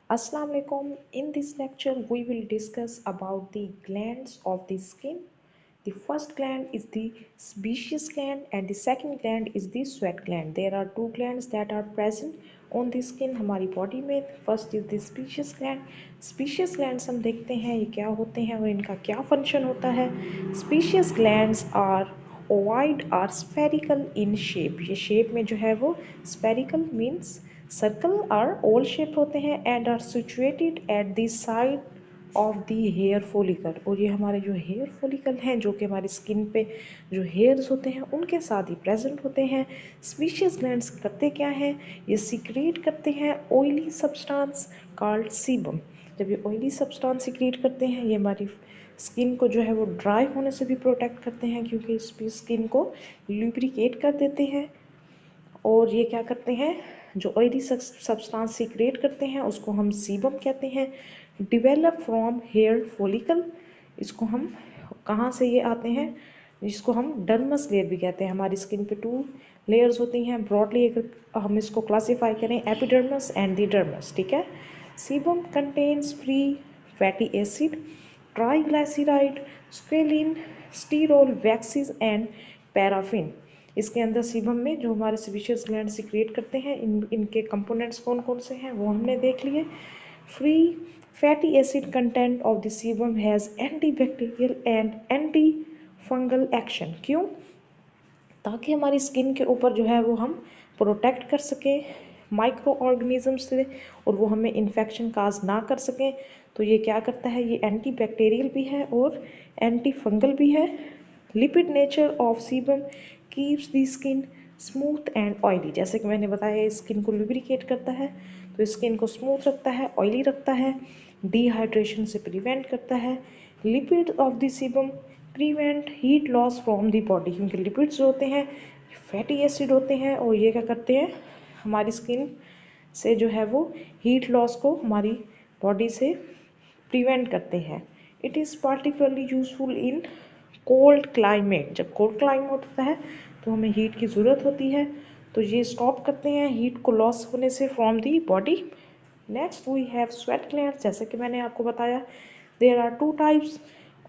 Assalamu alaikum. In this lecture, we will discuss about the glands of the skin. The first gland is the sebaceous gland and the second gland is the sweat gland. There are two glands that are present on the skin हमारी body में. First is the sebaceous gland. Sebaceous glands हम देखते हैं ये क्या होते हैं और इनका क्या function होता है. Sebaceous glands are ovoid or spherical in shape. ये shape में जो है वो spherical means सर्कल और ओवल शेप होते हैं and are situated at the side of the hair follicle. और ये हमारे जो हेयर फॉलिकल हैं जो कि हमारी स्किन पे जो हेयर्स होते हैं उनके साथ ही प्रेजेंट होते हैं. स्पीशियस ग्लैंड्स करते क्या हैं, ये सीक्रेट करते हैं ऑयली सब्सटेंस कॉल्ड सीबम. जब ये ऑयली सब्सटेंस सीक्रेट करते हैं ये हमारी स्किन को जो है वो ड्राई होने से भी प्रोटेक्ट करते हैं क्योंकि इस स्किन को लुब्रिकेट कर देते हैं. और ये क्या करते हैं, जो ऑयली सब्सटेंस सीक्रेट करते हैं उसको हम सीबम कहते हैं. डिवेलप फ्रॉम हेयर फॉलिकल, इसको हम कहाँ से ये आते हैं, जिसको हम डर्मस लेयर भी कहते हैं. हमारी स्किन पे टू लेयर्स होती हैं ब्रॉडली अगर हम इसको क्लासीफाई करें, एपिडर्मस एंड द डर्मस. ठीक है. Sebum contains free fatty acid, triglyceride, squalane, sterol, waxes and paraffin. इसके अंदर सीबम में जो हमारे सेबेशियस ग्लैंड सीक्रेट करते हैं इनके कंपोनेंट्स कौन कौन से हैं वो हमने देख लिए. Free fatty acid content of the sebum has antibacterial and anti fungal action. क्यों? ताकि हमारी स्किन के ऊपर जो है वो हम प्रोटेक्ट कर सकें माइक्रो ऑर्गेनिज्म से और वो हमें इन्फेक्शन काज ना कर सकें. तो ये क्या करता है, ये एंटी बैक्टीरियल भी है और एंटी फंगल भी है. Lipid nature of sebum keeps the skin smooth and oily. जैसे कि मैंने बताया स्किन को लुब्रिकेट करता है तो स्किन को स्मूथ रखता है, ऑयली रखता है, डिहाइड्रेशन से प्रिवेंट करता है. Lipid of the sebum prevent heat loss from the body, क्योंकि लिपिड्स जो होते हैं फैटी एसिड होते हैं और ये क्या करते हैं हमारी स्किन से जो है वो हीट लॉस को हमारी बॉडी से प्रिवेंट करते हैं. It is particularly useful in cold climate. जब कोल्ड क्लाइमेट होता है तो हमें हीट की ज़रूरत होती है तो ये स्टॉप करते हैं हीट को लॉस होने से from the body. Next we have sweat glands. जैसे कि मैंने आपको बताया there are two types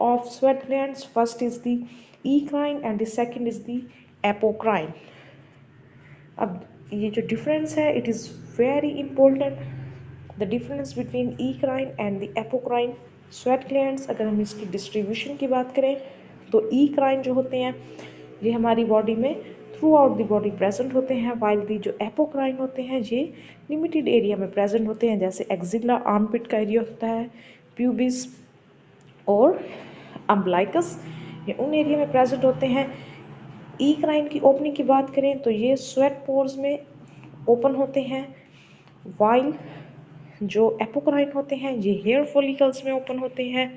of sweat glands. First is the eccrine and the second is the apocrine. अब ये जो डिफरेंस है it is very important. The difference between eccrine and the apocrine sweat glands. अगर हम इसकी distribution की बात करें तो ईक्राइन जो होते हैं ये हमारी बॉडी में through out the body present होते हैं, वाइल दी जो एपोक्राइन होते हैं ये लिमिटेड एरिया में प्रेजेंट होते हैं. जैसे एक्जिला आर्मपिट का एरिया होता है, प्यूबिस और अम्बलाइकस, ये उन एरिया में प्रेजेंट होते हैं. ईक्राइन की ओपनिंग की बात करें तो ये स्वेट पोर्स में ओपन होते हैं, वाइल जो एपोक्राइन होते हैं ये हेयर फॉलिकल्स में ओपन होते हैं.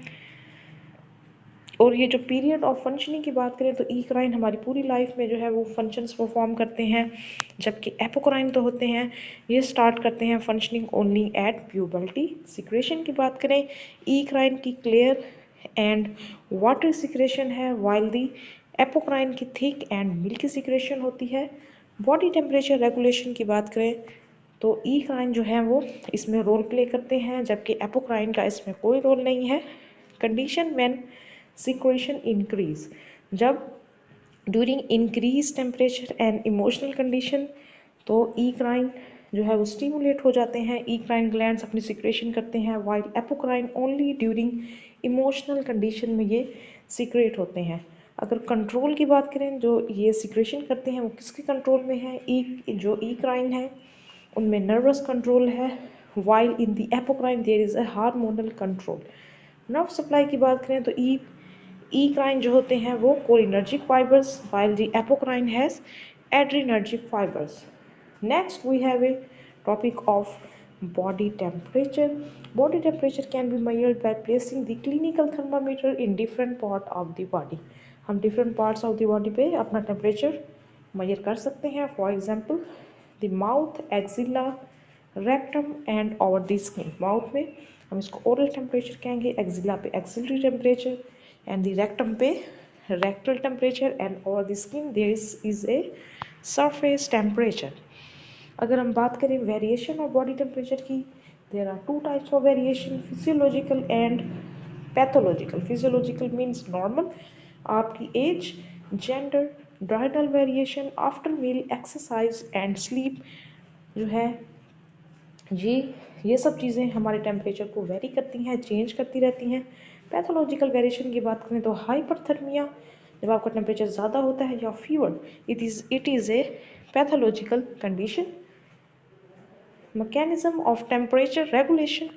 और ये जो पीरियड ऑफ फंक्शनिंग की बात करें तो ईक्राइन हमारी पूरी लाइफ में जो है वो फंक्शंस परफॉर्म करते हैं, जबकि एपोक्राइन तो होते हैं ये स्टार्ट करते हैं functioning only at puberty. Secretion की बात करें ईक्राइन की क्लियर एंड वाटर सिक्रेशन है, वाइल दी एपोक्राइन की थिक एंड मिल्की सिक्रेशन होती है. बॉडी टेम्परेचर रेगुलेशन की बात करें तो ईक्राइन जो है वो इसमें रोल प्ले करते हैं जबकि एपोक्राइन का इसमें कोई रोल नहीं है. कंडीशन व्हेन सिक्रेशन इंक्रीज, जब during increase temperature and emotional condition तो ईक्राइन जो है वो स्टिमुलेट हो जाते हैं, ईक्राइन ग्लैंड्स अपनी सिक्रेशन करते हैं, while apocrine only during emotional condition में ये सिक्रेट होते हैं. अगर कंट्रोल की बात करें जो ये सिक्रेशन करते हैं वो किसके कंट्रोल में है, जो ईक्राइन है उनमें नर्वस कंट्रोल है, while in the apocrine there is a hormonal control. Nerve supply की बात करें तो ईक्राइन जो होते हैं वो cholinergic fibres, while the apocrine has adrenergic fibres. Next we have a topic of body temperature. Body temperature can be measured by placing the clinical thermometer in different part of the body. हम different parts of the body पे अपना temperature measure कर सकते हैं. For example, the mouth, axilla, rectum and over the skin. Mouth में हम इसको oral temperature कहेंगे, axilla पे axillary temperature and the rectum पे rectal temperature and over the skin there is a surface temperature. अगर हम बात करें वेरिएशन ऑफ बॉडी टेम्परेचर की, there are two types of variation, physiological and pathological. Physiological means normal, आपकी age, gender, diurnal variation after meal, exercise and sleep जो है ये सब चीज़ें हमारे टेम्परेचर को वेरी करती हैं, चेंज करती रहती हैं। पैथोलॉजिकल वेरिएशन की बात करें तो हाइपरथर्मिया, जब आपका टेम्परेचर ज़्यादा होता है, या fever, it is a pathological condition. mechanism of temperature regulation,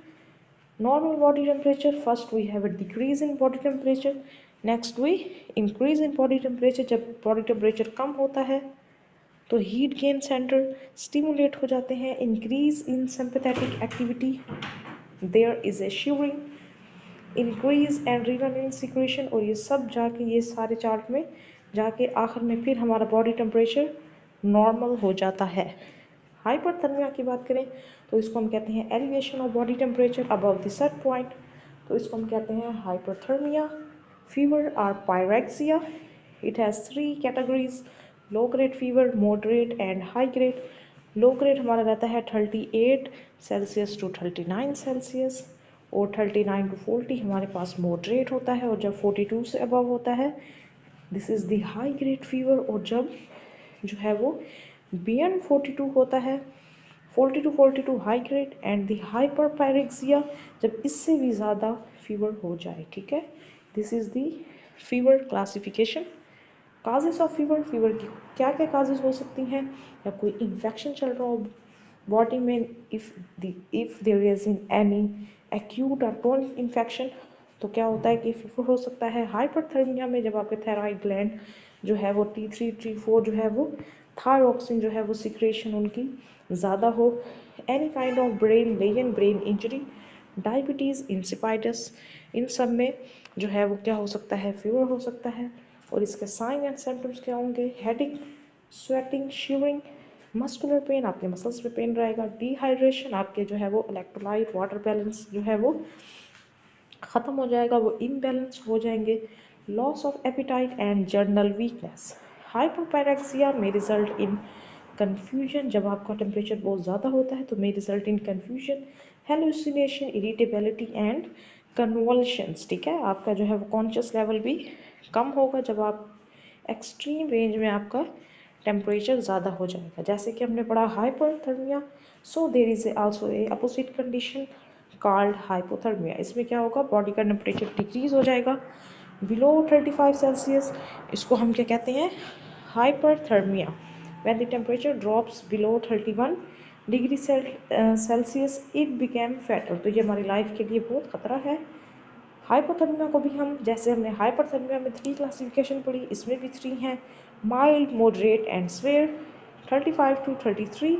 normal body temperature, first we have a decrease in body temperature, next we increase in body temperature। जब body temperature कम होता है तो हीट गेन सेंटर स्टिमुलेट हो जाते हैं, increase in sympathetic activity, there is a shivering, increase adrenaline secretion, और ये सब जाके ये सारे चार्ट में जाके आखिर में फिर हमारा बॉडी टेम्परेचर नॉर्मल हो जाता है। हाइपरथर्मिया की बात करें तो इसको हम कहते हैं elevation of body temperature above the set point, तो इसको हम कहते हैं hyperthermia. Fever or pyrexia, it has three categories, low grade fever, moderate and high grade. Low grade हमारा रहता है 38 सेल्सियस टू 39 सेल्सियस, और 39 टू 40 हमारे पास मॉडरेट होता है, और जब 42 से अबव होता है this is the high grade fever, और जब जो है वो बियॉन्ड 42 होता है 42 high grade, and the hyperpyrexia जब इससे भी ज़्यादा फीवर हो जाए। ठीक है, this is the fever classification. Causes of fever, fever की क्या क्या काजेस हो सकती हैं, या कोई इन्फेक्शन चल रहा हो बॉडी में, if there is in any acute और क्रोनिक इन्फेक्शन, तो क्या होता है कि फीवर हो सकता है। हाइपरथर्मिया में जब आपके थायराइड ग्लैंड जो है वो T3 T4 जो है वो थायरॉक्सिन जो है वो सिक्रेशन उनकी ज़्यादा हो। Any kind of brain lesion, brain injury, diabetes, insipidus, इन सब में जो है वो क्या हो सकता है, फीवर हो सकता है। और इसके साइन एंड सिम्टम्स क्या होंगे, heading, sweating, shivering, muscular pain, आपके मसल्स पे पेन रहेगा, डिहाइड्रेशन, आपके जो है वो इलेक्ट्रोलाइट वाटर बैलेंस जो है वो ख़त्म हो जाएगा, वो इम्बैलेंस हो जाएंगे, loss of appetite and journal weakness. Hyperpyrexia में रिजल्ट इन कन्फ्यूजन, जब आपका टेम्परेचर बहुत ज़्यादा होता है तो may result in confusion, hallucination, irritability and convulsions. ठीक है, आपका जो है वो कॉन्शियस लेवल भी कम होगा जब आप एक्सट्रीम रेंज में आपका टेम्परेचर ज़्यादा हो जाएगा। जैसे कि हमने पढ़ा hyperthermia, so there is also a opposite condition called hypothermia. इसमें क्या होगा, बॉडी का टेम्परेचर डिक्रीज हो जाएगा बिलो 35 सेल्सियस, इसको हम क्या कहते हैं, hyperthermia. When the temperature drops below 31 degree Celsius it became fatal, तो ये हमारी लाइफ के लिए बहुत खतरा है। हाइपोथर्मिया को भी हम, जैसे हमने हाइपरथर्मिया में 3 क्लासिफिकेशन पढ़ी, इसमें भी 3 हैं, mild, moderate and severe. 35 to 33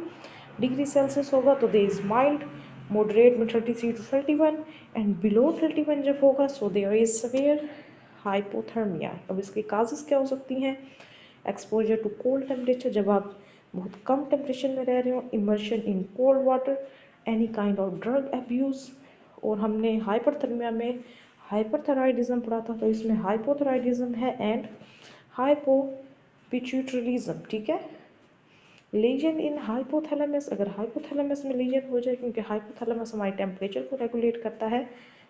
degree Celsius होगा तो देयर इज माइल्ड, मॉडरेट में 33 टू 31, एंड बिलो 31 जब होगा so there is severe hypothermia. अब इसके काजेस क्या हो सकती हैं, एक्सपोजर टू कोल्ड टेम्परेचर, जब आप बहुत कम टेम्परेचर में रह रहे हो, immersion in cold water, any kind of drug abuse, और हमने हाइपरथर्मिया में हाइपरथायराइडिज्म पढ़ा था, तो इसमें हाइपोथायराइडिज्म है एंड हाइपोपिट्यूटरिज्म। ठीक है, लीजन इन हाइपोथैलेमस, अगर हाइपोथैलेमस में लीजन हो जाए, क्योंकि हाइपोथैलेमस हमारे टेम्परेचर को रेगुलेट करता है,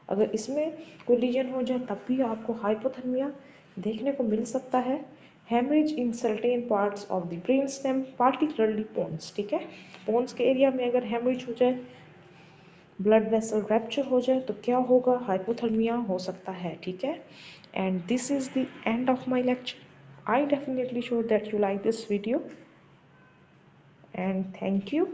अगर इसमें कोई लीजन हो जाए तब भी आपको हाइपोथर्मिया देखने को मिल सकता है। Haemorrhage in certain parts of the brain stem, particularly pons. ठीक है, पोन्स के एरिया में अगर हेमरेज हो जाए, ब्लड वेसल रैप्चर हो जाए तो क्या होगा, हाइपोथर्मिया हो सकता है। ठीक है, and this is the end of my lecture. I definitely sure that you like this video, and thank you.